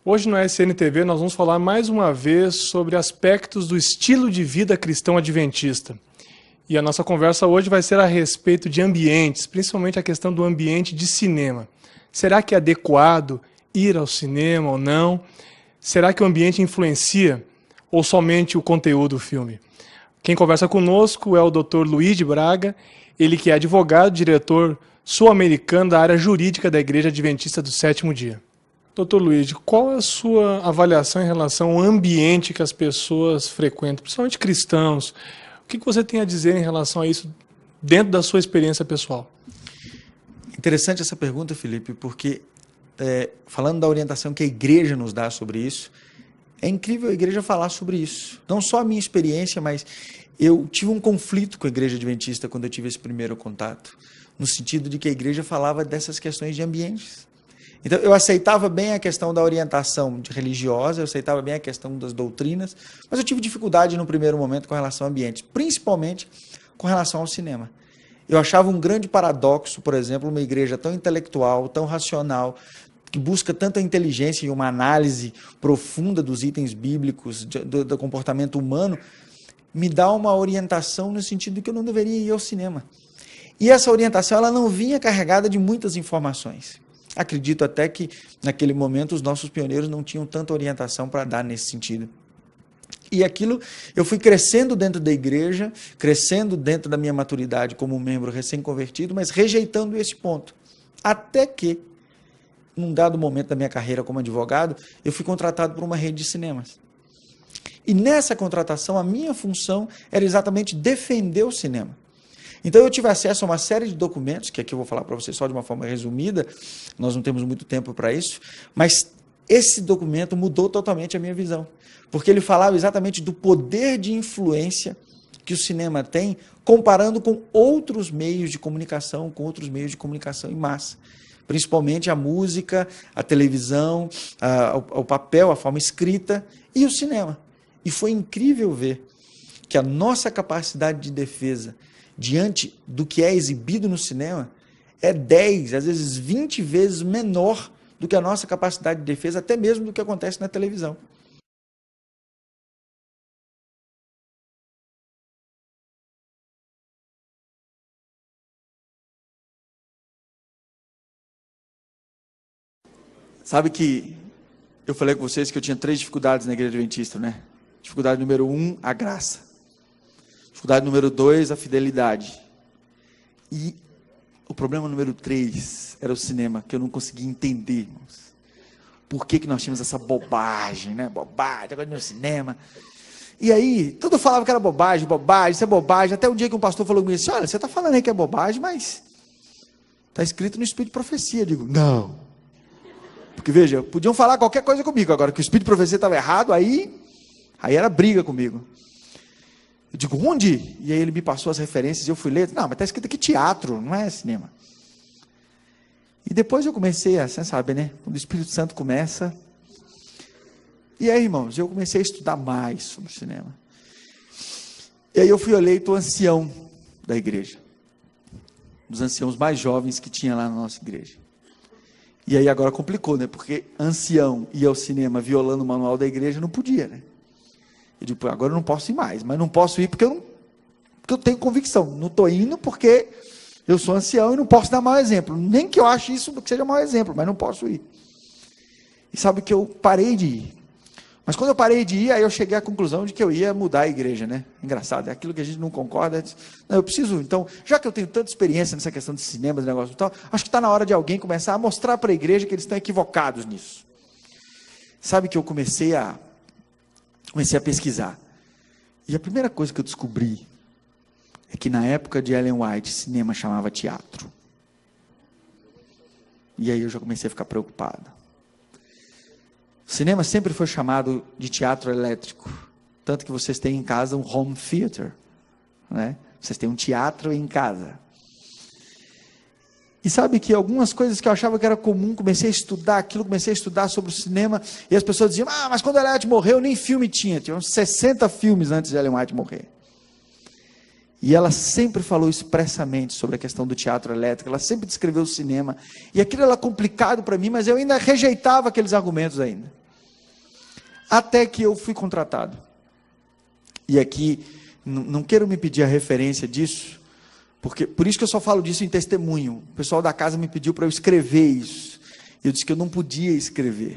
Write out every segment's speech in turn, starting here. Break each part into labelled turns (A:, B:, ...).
A: Hoje no SNTV nós vamos falar mais uma vez sobre aspectos do estilo de vida cristão adventista. E a nossa conversa hoje vai ser a respeito de ambientes, principalmente a questão do ambiente de cinema. Será que é adequado ir ao cinema ou não? Será que o ambiente influencia ou somente o conteúdo do filme? Quem conversa conosco é o Dr. Luiz de Braga, ele que é advogado, diretor sul-americano da área jurídica da Igreja Adventista do Sétimo Dia. Dr. Luiz, qual é a sua avaliação em relação ao ambiente que as pessoas frequentam, principalmente cristãos? O que você tem a dizer em relação a isso dentro da sua experiência pessoal?
B: Interessante essa pergunta, Felipe, porque falando da orientação que a igreja nos dá sobre isso, é incrível a igreja falar sobre isso. Não só a minha experiência, mas eu tive um conflito com a igreja adventista quando eu tive esse primeiro contato, no sentido de que a igreja falava dessas questões de ambientes. Então, eu aceitava bem a questão da orientação religiosa, eu aceitava bem a questão das doutrinas, mas eu tive dificuldade no primeiro momento com relação ao ambiente, principalmente com relação ao cinema. Eu achava um grande paradoxo, por exemplo, uma igreja tão intelectual, tão racional, que busca tanta inteligência e uma análise profunda dos itens bíblicos, do comportamento humano, me dá uma orientação no sentido de que eu não deveria ir ao cinema. E essa orientação ela não vinha carregada de muitas informações. Acredito até que, naquele momento, os nossos pioneiros não tinham tanta orientação para dar nesse sentido. E aquilo, eu fui crescendo dentro da igreja, crescendo dentro da minha maturidade como membro recém-convertido, mas rejeitando esse ponto. Até que, num dado momento da minha carreira como advogado, eu fui contratado por uma rede de cinemas. E nessa contratação, a minha função era exatamente defender o cinema. Então eu tive acesso a uma série de documentos, que aqui eu vou falar para vocês só de uma forma resumida, nós não temos muito tempo para isso, mas esse documento mudou totalmente a minha visão, porque ele falava exatamente do poder de influência que o cinema tem, comparando com outros meios de comunicação, em massa, principalmente a música, a televisão, o papel, a forma escrita e o cinema. E foi incrível ver que a nossa capacidade de defesa diante do que é exibido no cinema, é 10, às vezes 20 vezes menor do que a nossa capacidade de defesa, até mesmo do que acontece na televisão. Sabe que eu falei com vocês que eu tinha 3 dificuldades na igreja adventista, né? Dificuldade número 1, a graça. Dificuldade número 2, a fidelidade. E o problema número 3 era o cinema, que eu não conseguia entender, irmãos. Por que nós tínhamos essa bobagem, né? Bobagem, agora no cinema. E aí, tudo falava que era bobagem, isso é bobagem. Até um dia que um pastor falou comigo assim, olha, você está falando aí que é bobagem, mas está escrito no Espírito de Profecia. Eu digo, não. Porque, veja, podiam falar qualquer coisa comigo, agora que o Espírito de Profecia estava errado, aí era briga comigo. Eu digo, onde? E aí ele me passou as referências e eu fui ler. Não, mas está escrito aqui teatro, não é cinema. E depois eu comecei você sabe, né? Quando o Espírito Santo começa. E aí, irmãos, eu comecei a estudar mais sobre cinema. E aí eu fui eleito ancião da igreja. Um dos anciãos mais jovens que tinha lá na nossa igreja. E aí agora complicou, né? Porque ancião ir ao cinema violando o manual da igreja não podia, né? Eu digo, agora eu não posso ir mais, mas não posso ir porque eu tenho convicção. Não estou indo porque eu sou ancião e não posso dar mau exemplo. Nem que eu ache isso que seja mau exemplo, mas não posso ir. E sabe que eu parei de ir. Mas quando eu parei de ir, aí eu cheguei à conclusão de que eu ia mudar a igreja, né? Engraçado, é aquilo que a gente não concorda. Não, eu preciso, então, já que eu tenho tanta experiência nessa questão de cinema, de negócio e tal, acho que está na hora de alguém começar a mostrar para a igreja que eles estão equivocados nisso. Sabe que eu comecei a pesquisar. E a primeira coisa que eu descobri é que na época de Ellen White, cinema chamava teatro. E aí eu já comecei a ficar preocupado. O cinema sempre foi chamado de teatro elétrico. Tanto que vocês têm em casa um home theater, né? Vocês têm um teatro em casa. E sabe que algumas coisas que eu achava que era comum, comecei a estudar aquilo, comecei a estudar sobre o cinema, e as pessoas diziam, mas quando Ellen White morreu, nem filme tinha uns 60 filmes antes de Ellen White morrer. E ela sempre falou expressamente sobre a questão do teatro elétrico, ela sempre descreveu o cinema, e aquilo era complicado para mim, mas eu ainda rejeitava aqueles argumentos ainda. Até que eu fui contratado. E aqui, não quero me pedir a referência disso, porque por isso que eu só falo disso em testemunho. O pessoal da casa me pediu para eu escrever isso. Eu disse que eu não podia escrever,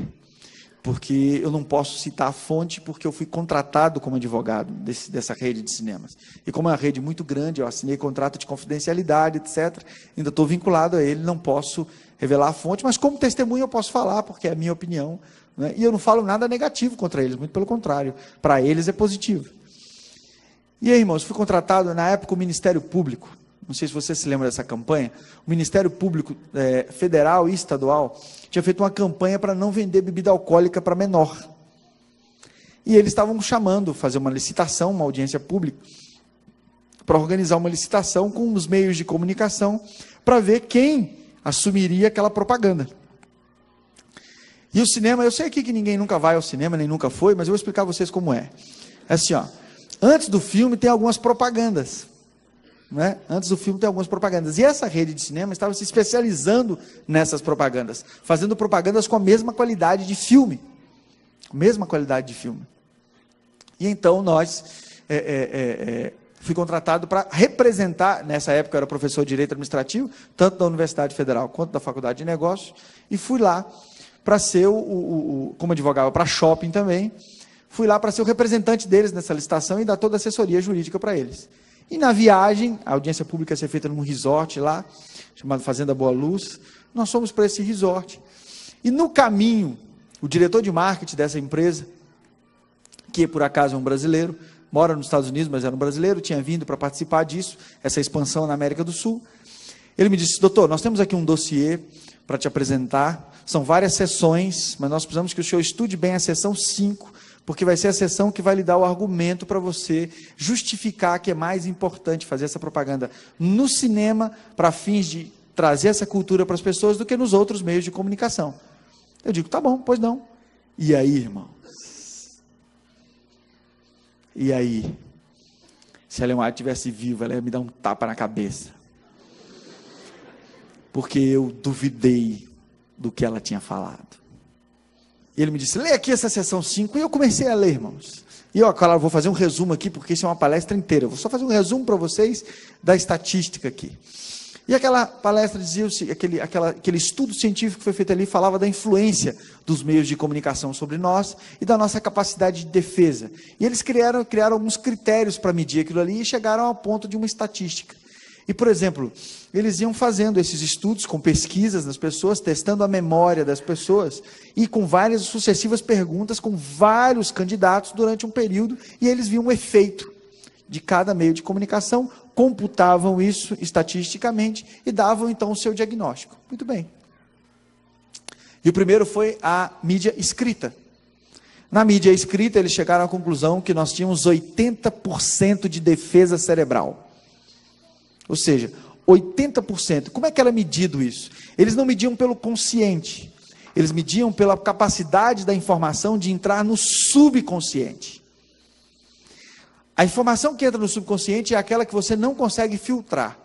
B: porque eu não posso citar a fonte, porque eu fui contratado como advogado dessa rede de cinemas. E como é uma rede muito grande, eu assinei contrato de confidencialidade, etc. Ainda estou vinculado a ele, não posso revelar a fonte, mas como testemunho eu posso falar, porque é a minha opinião, né? E eu não falo nada negativo contra eles, muito pelo contrário, para eles é positivo. E aí, irmãos, fui contratado, na época, o Ministério Público, não sei se você se lembra dessa campanha, o Ministério Público Federal e Estadual tinha feito uma campanha para não vender bebida alcoólica para menor. E eles estavam chamando, fazer uma licitação, uma audiência pública, para organizar uma licitação com os meios de comunicação, para ver quem assumiria aquela propaganda. E o cinema, eu sei aqui que ninguém nunca vai ao cinema, nem nunca foi, mas eu vou explicar a vocês como é. É assim, ó, antes do filme tem algumas propagandas. Né? Antes do filme tem algumas propagandas. E essa rede de cinema estava se especializando nessas propagandas, fazendo propagandas com a mesma qualidade de filme. Mesma qualidade de filme. E então fui contratado para representar, nessa época eu era professor de Direito Administrativo, tanto da Universidade Federal quanto da Faculdade de Negócios, e fui lá para ser, como advogava para shopping também, fui lá para ser o representante deles nessa licitação e dar toda a assessoria jurídica para eles. E na viagem, a audiência pública ia ser feita num resort lá, chamado Fazenda Boa Luz, nós fomos para esse resort. E no caminho, o diretor de marketing dessa empresa, que por acaso é um brasileiro, mora nos Estados Unidos, mas era um brasileiro, tinha vindo para participar disso, essa expansão na América do Sul, ele me disse: doutor, nós temos aqui um dossiê para te apresentar, são várias sessões, mas nós precisamos que o senhor estude bem a sessão 5, porque vai ser a sessão que vai lhe dar o argumento para você justificar que é mais importante fazer essa propaganda no cinema, para fins de trazer essa cultura para as pessoas, do que nos outros meios de comunicação. Eu digo, tá bom, pois não. E aí, irmãos? E aí? Se a Leonardo estivesse viva, ela ia me dar um tapa na cabeça. Porque eu duvidei do que ela tinha falado. E ele me disse, lê aqui essa sessão 5, e eu comecei a ler, irmãos. E eu, claro, vou fazer um resumo aqui, porque isso é uma palestra inteira. Eu vou só fazer um resumo para vocês da estatística aqui. E aquela palestra dizia, aquele estudo científico que foi feito ali, falava da influência dos meios de comunicação sobre nós e da nossa capacidade de defesa. E eles criaram alguns critérios para medir aquilo ali e chegaram ao ponto de uma estatística. E, por exemplo, eles iam fazendo esses estudos com pesquisas das pessoas, testando a memória das pessoas, e com várias sucessivas perguntas, com vários candidatos durante um período, e eles viam o efeito de cada meio de comunicação, computavam isso estatisticamente e davam então o seu diagnóstico. Muito bem. E o primeiro foi a mídia escrita. Na mídia escrita, eles chegaram à conclusão que nós tínhamos 80% de defesa cerebral. Ou seja, 80%. Como é que era medido isso? Eles não mediam pelo consciente. Eles mediam pela capacidade da informação de entrar no subconsciente. A informação que entra no subconsciente é aquela que você não consegue filtrar.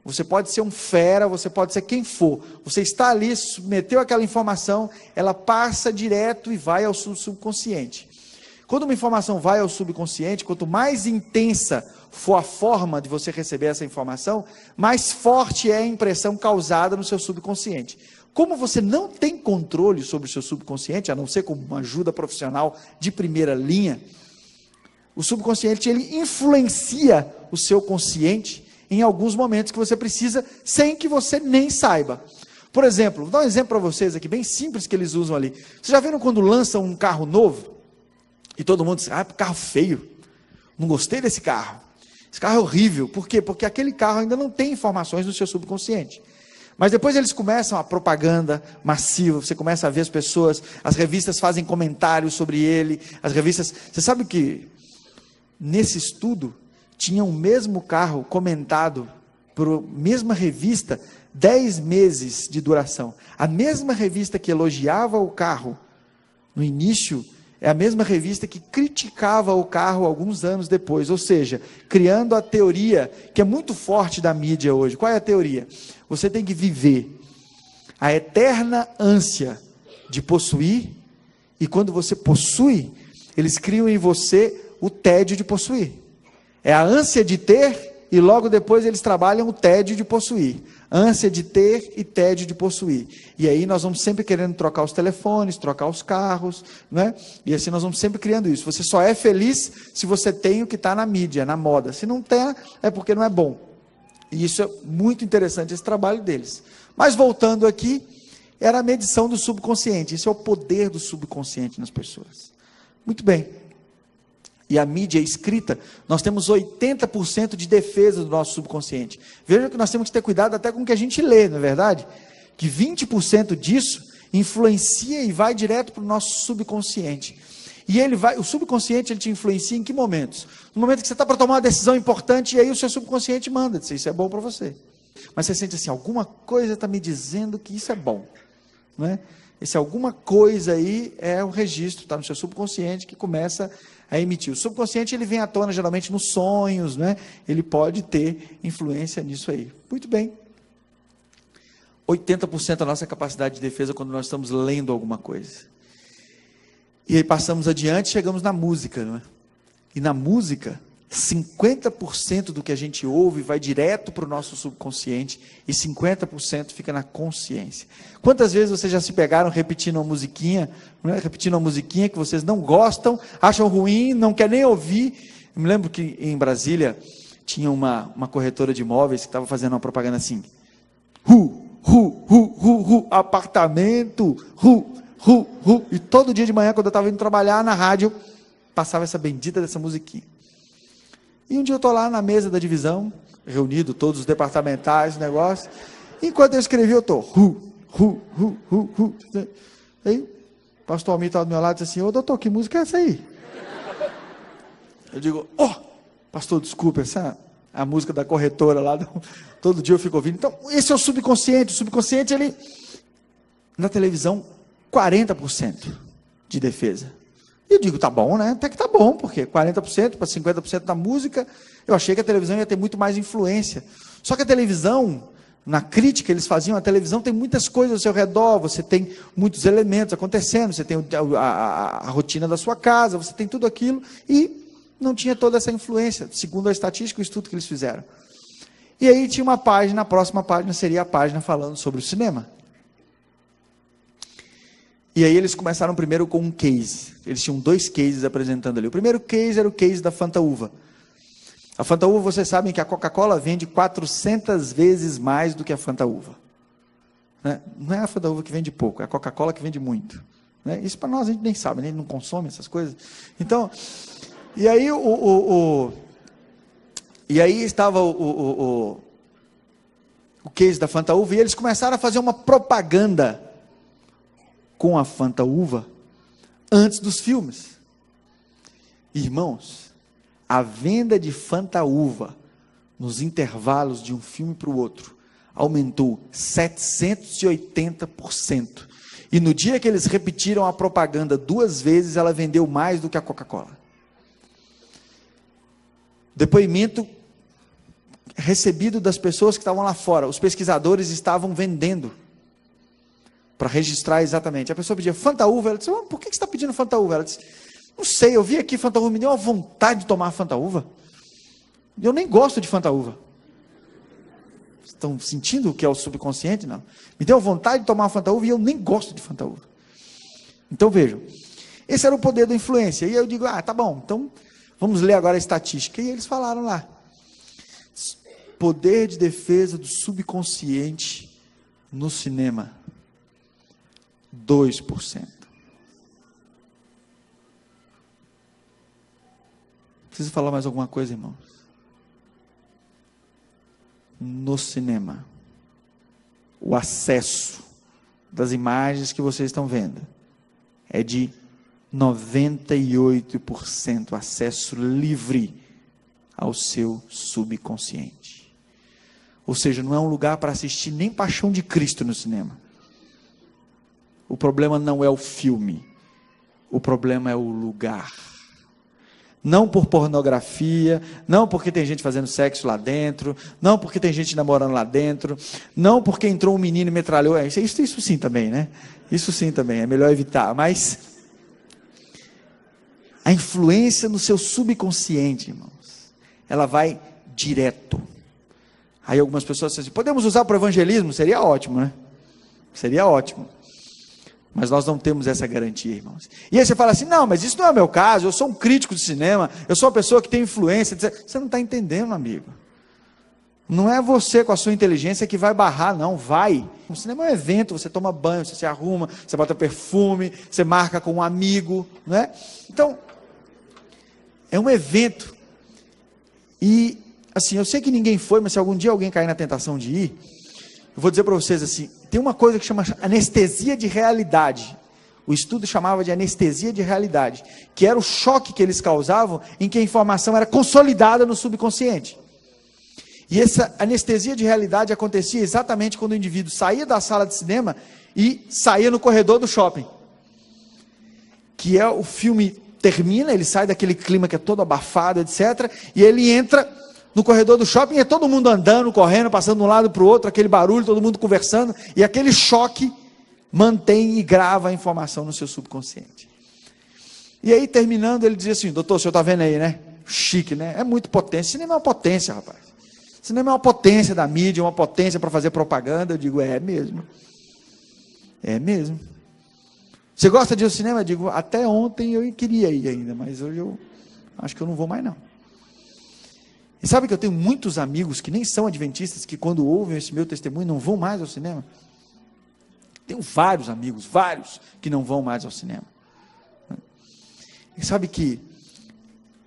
B: Você pode ser um fera, você pode ser quem for. Você está ali, submeteu aquela informação, ela passa direto e vai ao subconsciente. Quando uma informação vai ao subconsciente, quanto mais intensa for a forma de você receber essa informação, mais forte é a impressão causada no seu subconsciente. Como você não tem controle sobre o seu subconsciente, a não ser com uma ajuda profissional de primeira linha, o subconsciente ele influencia o seu consciente em alguns momentos que você precisa, sem que você nem saiba. Por exemplo, vou dar um exemplo para vocês aqui, bem simples que eles usam ali. Vocês já viram quando lançam um carro novo? E todo mundo diz, carro feio, não gostei desse carro. Esse carro é horrível. Por quê? Porque aquele carro ainda não tem informações no seu subconsciente. Mas depois eles começam a propaganda massiva, você começa a ver as pessoas, as revistas fazem comentários sobre ele, as revistas... Você sabe que nesse estudo tinha o mesmo carro comentado por a mesma revista, 10 meses de duração. A mesma revista que elogiava o carro no início, é a mesma revista que criticava o carro alguns anos depois, ou seja, criando a teoria que é muito forte da mídia hoje. Qual é a teoria? Você tem que viver a eterna ânsia de possuir, e quando você possui, eles criam em você o tédio de possuir. É a ânsia de ter e logo depois eles trabalham o tédio de possuir. Ânsia de ter e tédio de possuir. E aí nós vamos sempre querendo trocar os telefones, trocar os carros, né? E assim nós vamos sempre criando isso. Você só é feliz se você tem o que está na mídia, na moda. Se não tem, é porque não é bom. E isso é muito interessante, esse trabalho deles. Mas voltando aqui, era a medição do subconsciente. Isso é o poder do subconsciente nas pessoas. Muito bem. E a mídia escrita, nós temos 80% de defesa do nosso subconsciente. Veja que nós temos que ter cuidado até com o que a gente lê, não é verdade? Que 20% disso influencia e vai direto para o nosso subconsciente. E o subconsciente ele te influencia em que momentos? No momento que você está para tomar uma decisão importante, e aí o seu subconsciente manda, diz, isso é bom para você. Mas você sente assim, alguma coisa está me dizendo que isso é bom. Não é? Esse alguma coisa aí é o registro, está no seu subconsciente que começa a emitir. O subconsciente ele vem à tona geralmente nos sonhos, né? Ele pode ter influência nisso aí. Muito bem. 80% da nossa capacidade de defesa quando nós estamos lendo alguma coisa. E aí passamos adiante, chegamos na música, não é? E na música, 50% do que a gente ouve vai direto para o nosso subconsciente e 50% fica na consciência. Quantas vezes vocês já se pegaram repetindo uma musiquinha, né? Repetindo uma musiquinha que vocês não gostam, acham ruim, não querem nem ouvir? Eu me lembro que em Brasília tinha uma corretora de imóveis que estava fazendo uma propaganda assim, apartamento, e todo dia de manhã quando eu estava indo trabalhar na rádio, passava essa bendita dessa musiquinha. E um dia eu estou lá na mesa da divisão, reunido todos os departamentais, negócio. Enquanto eu escrevi, eu estou. Aí, o pastor Almir estava do meu lado e disse assim, ô doutor, que música é essa aí? Eu digo, pastor, desculpa, essa é a música da corretora lá, todo dia eu fico ouvindo. Então, esse é o subconsciente. O subconsciente, ele, na televisão, 40% de defesa. E eu digo, tá bom, né? Até que tá bom, porque 40% para 50% da música, eu achei que a televisão ia ter muito mais influência. Só que a televisão, na crítica eles faziam, a televisão tem muitas coisas ao seu redor, você tem muitos elementos acontecendo, você tem a rotina da sua casa, você tem tudo aquilo, e não tinha toda essa influência, segundo a estatística, o estudo que eles fizeram. E aí tinha uma página, a próxima página seria a página falando sobre o cinema. E aí eles começaram primeiro com um case. Eles tinham 2 cases apresentando ali. O primeiro case era o case da Fanta Uva. A Fanta Uva, vocês sabem que a Coca-Cola vende 400 vezes mais do que a Fanta Uva. Né? Não é a Fanta Uva que vende pouco, é a Coca-Cola que vende muito. Né? Isso para nós a gente nem sabe, nem não consome essas coisas. Então, e aí estava o case da Fanta Uva e eles começaram a fazer uma propaganda com a Fanta Uva antes dos filmes. Irmãos, a venda de Fanta Uva nos intervalos de um filme para o outro aumentou 780%. E no dia que eles repetiram a propaganda 2 vezes, ela vendeu mais do que a Coca-Cola. Depoimento recebido das pessoas que estavam lá fora. Os pesquisadores estavam vendendo para registrar exatamente. A pessoa pedia Fanta Uva, ela disse, por que você está pedindo Fanta Uva? Ela disse, não sei, eu vi aqui Fanta Uva, me deu uma vontade de tomar Fanta Uva. Eu nem gosto de Fanta Uva. Estão sentindo o que é o subconsciente? Não. Me deu vontade de tomar Fanta Uva e eu nem gosto de Fanta Uva. Então vejam, esse era o poder da influência. E eu digo, tá bom, então vamos ler agora a estatística. E eles falaram lá, poder de defesa do subconsciente no cinema. 2%. Preciso falar mais alguma coisa, irmãos? No cinema, o acesso das imagens que vocês estão vendo é de 98% acesso livre ao seu subconsciente. Ou seja, não é um lugar para assistir nem Paixão de Cristo no cinema. O problema não é o filme, o problema é o lugar. Não por pornografia, não porque tem gente fazendo sexo lá dentro, não porque tem gente namorando lá dentro, não porque entrou um menino e metralhou. Isso sim também, né? Isso sim também, é melhor evitar. Mas A influência no seu subconsciente, irmãos, ela vai direto. Aí algumas pessoas dizem assim, podemos usar para o evangelismo? Seria ótimo, né? Seria ótimo. Mas nós não temos essa garantia, irmãos. E aí você fala assim, não, mas isso não é o meu caso, eu sou um crítico de cinema, eu sou uma pessoa que tem influência. Você não está entendendo, amigo. Não é você com a sua inteligência que vai barrar, não, vai. O cinema é um evento, você toma banho, você se arruma, você bota perfume, você marca com um amigo, não é? Então, é um evento. E, assim, eu sei que ninguém foi, mas se algum dia alguém cair na tentação de ir, eu vou dizer para vocês assim, tem uma coisa que chama anestesia de realidade. O estudo chamava de anestesia de realidade, que era o choque que eles causavam em que a informação era consolidada no subconsciente. E essa anestesia de realidade acontecia exatamente quando o indivíduo saía da sala de cinema e saía no corredor do shopping. Que é o filme termina, ele sai daquele clima que é todo abafado, etc. E ele entra no corredor do shopping e é todo mundo andando, correndo, passando de um lado para o outro, aquele barulho, todo mundo conversando. E aquele choque mantém e grava a informação no seu subconsciente. E aí, terminando, ele dizia assim, doutor, o senhor está vendo aí, né? Chique, né? É muito potência. Cinema é uma potência, rapaz. Cinema é uma potência da mídia, uma potência para fazer propaganda. Eu digo, é mesmo. É mesmo. Você gosta de ir ao cinema? Eu digo, até ontem eu queria ir ainda, mas hoje eu acho que eu não vou mais não. E sabe que eu tenho muitos amigos que nem são adventistas, que quando ouvem esse meu testemunho não vão mais ao cinema? Tenho vários amigos, vários, que não vão mais ao cinema. E sabe que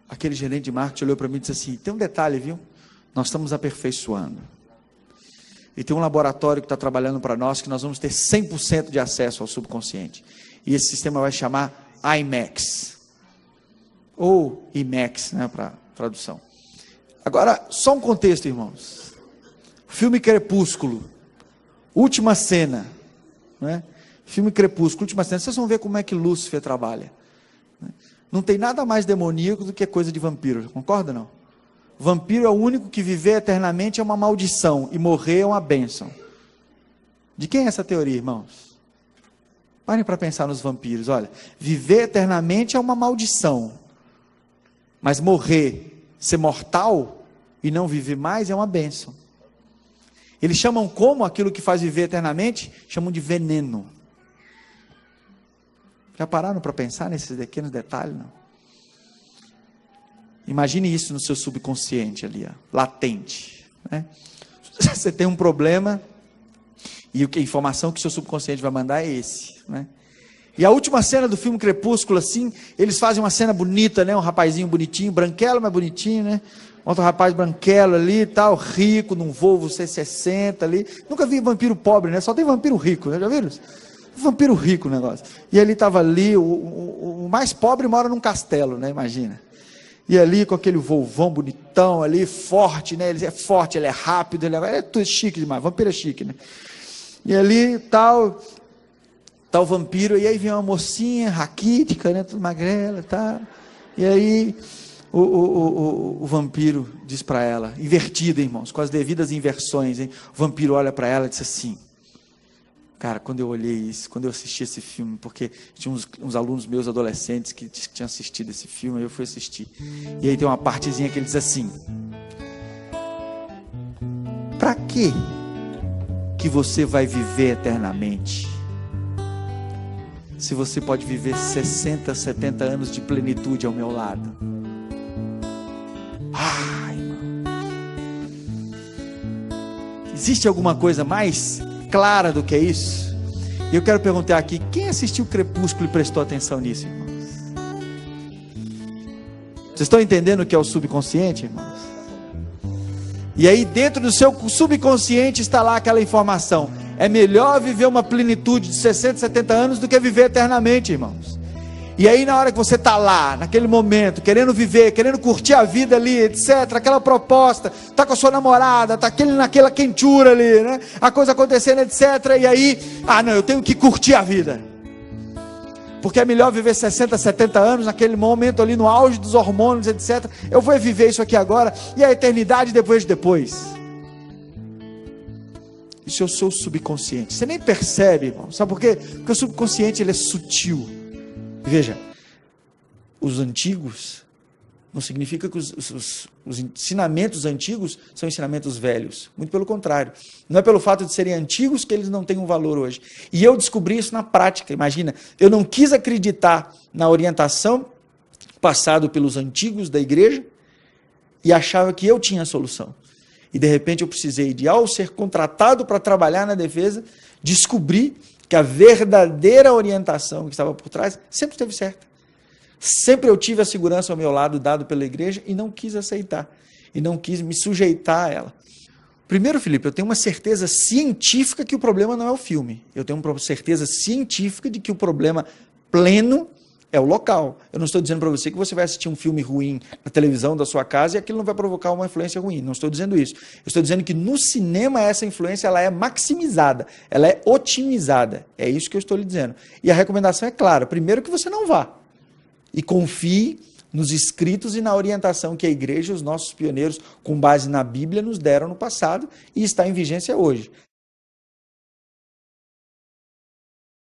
B: aquele gerente de marketing olhou para mim e disse assim, tem um detalhe, viu? Nós estamos aperfeiçoando. E tem um laboratório que está trabalhando para nós, que nós vamos ter 100% de acesso ao subconsciente. E esse sistema vai chamar IMAX. Ou IMAX, né, para tradução. Agora, só um contexto, irmãos. Filme Crepúsculo. Última cena. Né? Filme Crepúsculo, última cena. Vocês vão ver como é que Lúcifer trabalha. Não tem nada mais demoníaco do que coisa de vampiro. Concorda, não? Vampiro é o único que viver eternamente é uma maldição e morrer é uma bênção. De quem é essa teoria, irmãos? Parem para pensar nos vampiros. Olha, viver eternamente é uma maldição, mas morrer, ser mortal e não viver mais é uma bênção. Eles chamam como aquilo que faz viver eternamente? Chamam de veneno. Já pararam para pensar nesses pequenos detalhes, não? Imagine isso no seu subconsciente ali, ó, latente. Né? Você tem um problema e a informação que o seu subconsciente vai mandar é esse. Né? E a última cena do filme Crepúsculo, assim, eles fazem uma cena bonita, né? Um rapazinho bonitinho, branquelo, mas bonitinho, né? Outro rapaz branquelo ali, tal, rico, num Volvo C60 ali. Nunca vi vampiro pobre, né? Só tem vampiro rico, né? Já viram? Vampiro rico o negócio. E ele estava ali, o mais pobre mora num castelo, né? Imagina. E ali com aquele Volvão bonitão ali, forte, né? Ele é forte, ele é rápido, ele é tudo chique demais, vampiro é chique, né? E ali tal vampiro, e aí vem uma mocinha raquítica, né? Tudo magrela, tá? E aí o vampiro diz para ela, invertida, irmãos, com as devidas inversões, hein? O vampiro olha para ela e diz assim, cara, quando eu olhei isso, quando eu assisti esse filme, porque tinha uns alunos meus adolescentes que tinham assistido esse filme, aí eu fui assistir. E aí tem uma partezinha que ele diz assim, para quê que você vai viver eternamente? Se você pode viver 60, 70 anos de plenitude ao meu lado. Ai, irmão. Existe alguma coisa mais clara do que isso? E eu quero perguntar aqui, quem assistiu Crepúsculo e prestou atenção nisso, irmãos? Vocês estão entendendo o que é o subconsciente, irmãos? E aí dentro do seu subconsciente está lá aquela informação, é melhor viver uma plenitude de 60, 70 anos do que viver eternamente, irmãos. E aí na hora que você está lá, naquele momento, querendo viver, querendo curtir a vida ali, etc, aquela proposta, está com a sua namorada, está naquela quentura ali, né? A coisa acontecendo, etc, e aí, não, eu tenho que curtir a vida. Porque é melhor viver 60, 70 anos, naquele momento ali, no auge dos hormônios, etc. Eu vou viver isso aqui agora, e a eternidade depois. Isso é o seu subconsciente. Você nem percebe, irmão. Sabe por quê? Porque o subconsciente ele é sutil. Veja, os antigos, não significa que os ensinamentos antigos são ensinamentos velhos. Muito pelo contrário. Não é pelo fato de serem antigos que eles não têm um valor hoje. E eu descobri isso na prática. Imagina, eu não quis acreditar na orientação passada pelos antigos da igreja e achava que eu tinha a solução. E de repente eu precisei de, ao ser contratado para trabalhar na defesa, descobrir que a verdadeira orientação que estava por trás sempre esteve certa. Sempre eu tive a segurança ao meu lado, dado pela igreja, e não quis aceitar. E não quis me sujeitar a ela. Primeiro, Felipe, eu tenho uma certeza científica que o problema não é o filme. Eu tenho uma certeza científica de que o problema pleno é o local. Eu não estou dizendo para você que você vai assistir um filme ruim na televisão da sua casa e aquilo não vai provocar uma influência ruim. Não estou dizendo isso. Eu estou dizendo que no cinema essa influência ela é maximizada, ela é otimizada. É isso que eu estou lhe dizendo. E a recomendação é clara. Primeiro que você não vá. E confie nos escritos e na orientação que a igreja e os nossos pioneiros, com base na Bíblia, nos deram no passado e está em vigência hoje.